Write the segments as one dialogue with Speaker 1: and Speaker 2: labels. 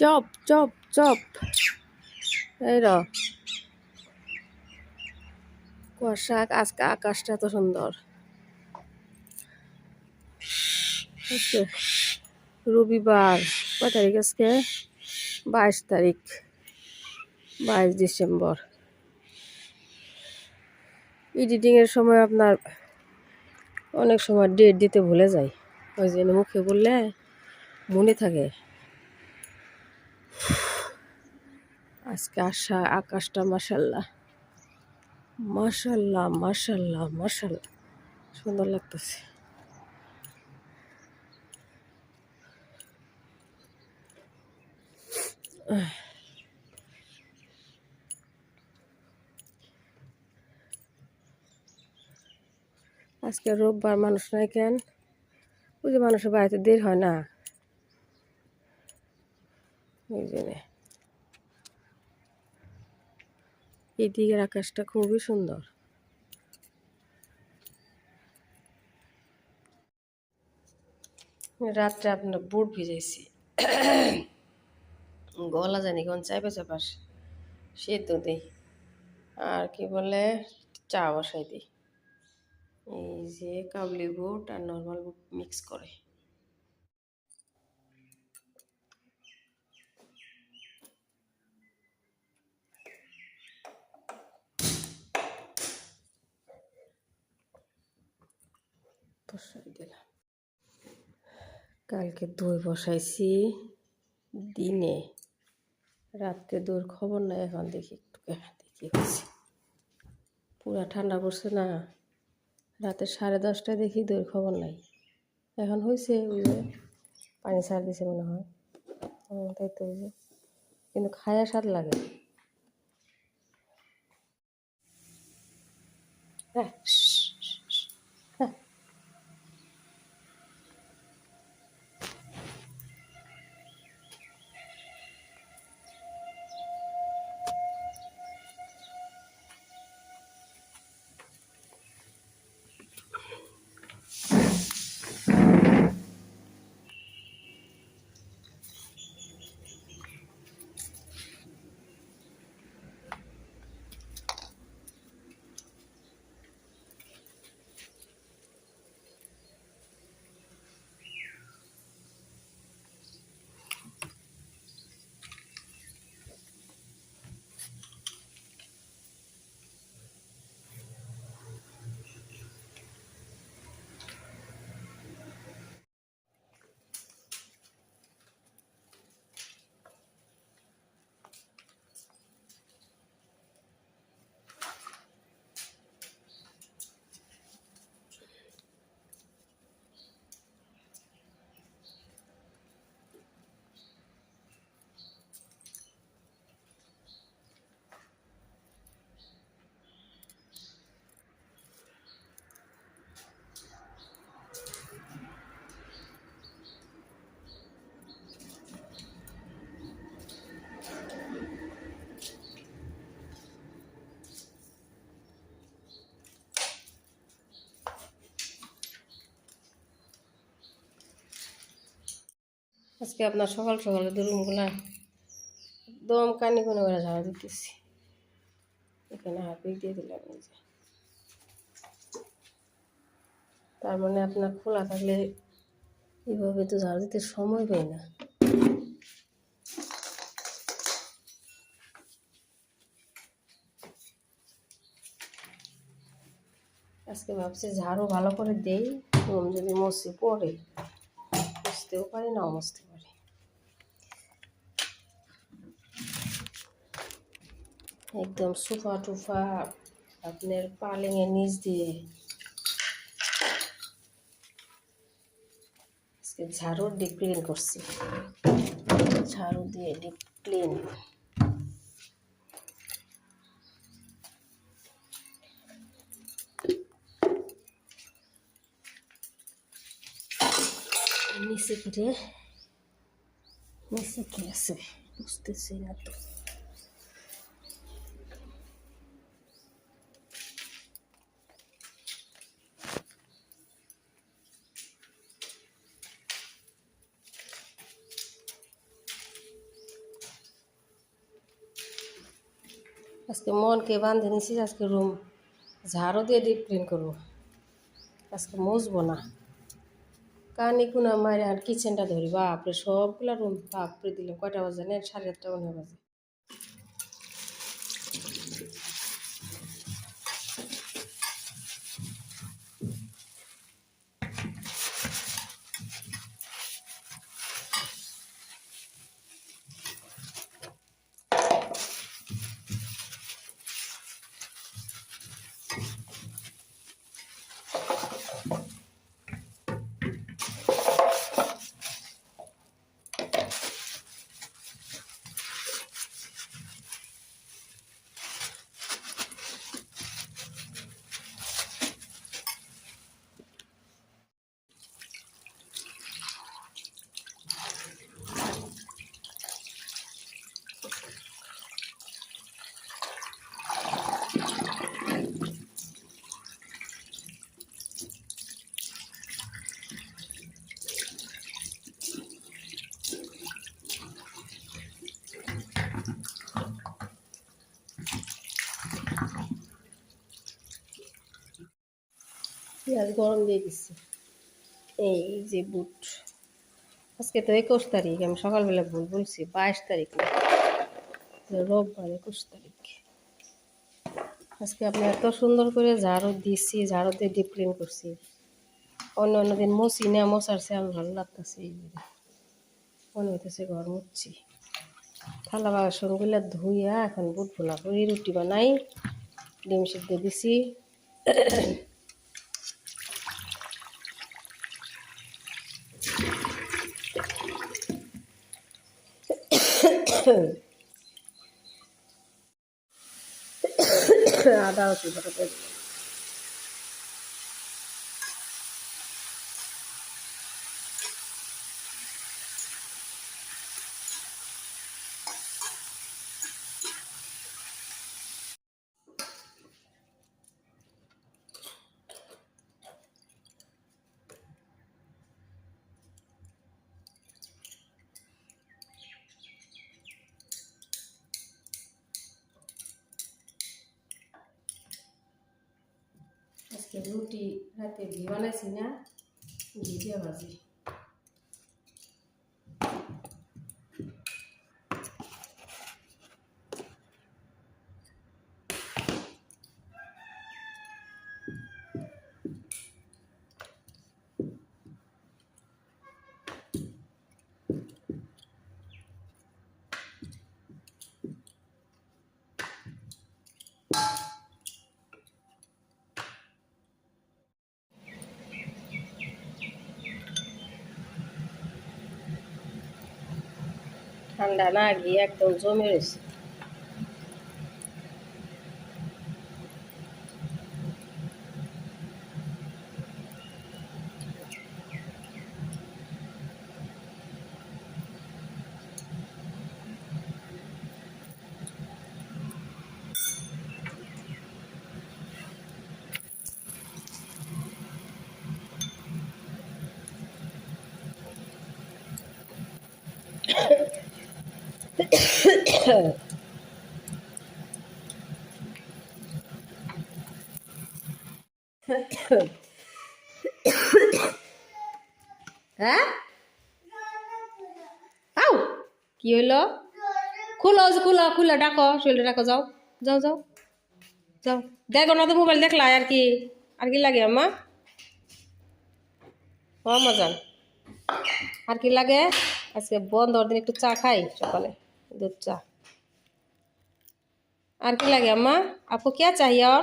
Speaker 1: Chop chop chop এই র কুয়াশা আজকে আকাশটা এত সুন্দর। আজকে রবিবার, কয় তারিখ আজকে? 22 তারিখ, 22 ডিসেম্বর। এডিটিংয়ের সময় আপনার অনেক সময় ডেট দিতে ভুলে যাই, ওই জন্য মুখে বললে মনে থাকে। আজকে আকাশটা মাশাল্লাহ মাশাল্লাহ মাশাল্লাহ মাশাল্লাহ সুন্দর লাগতেছে। আজকে রোববার, মানুষ নাই কেন? ওই যে মানুষের বাড়িতে দেরি হয় না, ওই জন্যে। এই দিকের আকাশটা খুবই সুন্দর। রাত্রে আপনার বুট ভিজাইছি, গলা জানি কেমন চাইপা চাপাস, সেদ্ধ দিই আর কি বলে চা বসাই দিই। এই যে কাবলি বুট আর নর্মাল বুট মিক্স করে। বসাই দিলাম। কালকে দই বসাইছি দিনে, রাত্রে দইয়ের খবর নাই। এখন দেখি একটু দেখি হয়েছে, পুরা ঠান্ডা পড়ছে না। রাতে 10:30টায় দেখি দইয়ের খবর নাই। এখন হয়েছে, ওই যে পানি ছাড় দিছে মনে হয়। তাই তো, ওই যে কিন্তু খায়া স্বাদ লাগে। হ্যাঁ হ্যাঁ। আজকে আপনার সকাল সকালে রুমগুলা একদম কানি কোনে করে ঝাড়া দিতেছি। এখানে হারপিক দিয়ে দিলাম, এই যে। তার মানে আপনার খোলা থাকলে এইভাবে তো ঝাড়ু দিতে সময় পাই না। আজকে ভাবছি ঝাড়ু ভালো করে দেই, রুম যদি মসি পড়ে, মুছতেও পারি না মুছতে পারি। একদম সোফা টুফা আপনার পালেঙের নিচ দিয়ে আজকে ঝাড়ুর ডিপ ক্লিন করছি। ঝাড়ু দিয়ে ডিপ ক্লিন। নিচে ফিরে নিচে কি আছে বুঝতেছি না তো। আজকে মনকে বাঁধে নিছি, আজকে রুম ঝাড়ু দিয়ে ডিপ ক্লিন করবো, আজকে মুছবো না। কানি কুনা মারে আর কিচেনটা ধরি, বাপরে সবগুলা রুম বাপরে দিলাম। কয়টা বাজে না, 7:30 মনে বাজে। পেঁয়াজ গরম দিয়ে দিচ্ছি। এই যে বুট, আজকে তো 21 তারিখ, আমি সকালবেলা ভুল বলছি, 22 তারিখ না, রোববার 21 তারিখ। আজকে আপনি এত সুন্দর করে ঝাড়ু দিচ্ছি, ঝাড়ু দিয়ে ডিপ ক্লিন করছি। অন্য অন্য দিন মুছি না, মশারছে আমি ভালো লাগতেছে, মনে হইতেছে ঘর মুছছি। থালা বাসনগুলো ধুইয়া এখন বুট ভোলা করি, রুটি বানাই, ডিম সিদ্ধ দিছি। আদা হচ্ছে আজকে রুটি রাতে ঘি বানাইছি না, ঘি দিয়ে ভাজি। ঠান্ডা না, ঘি একদম জমে রয়েছে। হ্যাঁ, আও কি হইলো? খুলো খুলো খুলে ডাকো, শরীরে ডাকো, যাও যাও যাও যাও। দেখো না তো মোবাইল দেখলা, আর কি আর কি লাগে আম্মা? ও মজান, আর কি লাগে? আজকে বন্ধ দিন একটু চা খাই সকালে, দুধ চা। আর কি লাগে अम्मा? आपको क्या चाहिए और?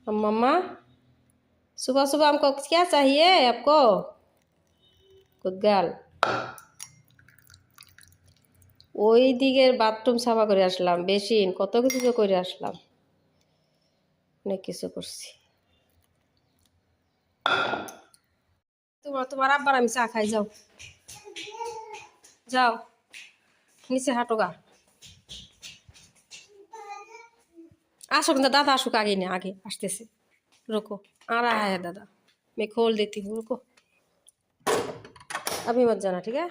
Speaker 1: मम्मा सुबह सुबह हमको क्या चाहिए आपको? Good girl. ওই দিকের বাথরুম সাফা করে আসলাম, বেসিন কত কিছু তো করে আসলাম, অনেক কিছু করছি। তোমার আব্বার আমি চা খাই, যাও যাও নিচে হাঁটো গা। আসুক না दादा, আসুक आगे ना, आगे আসতেছে, रुको आ रहा है दादा, मैं खोल देती हूँ, रुको, अभी मत जाना, ठीक है।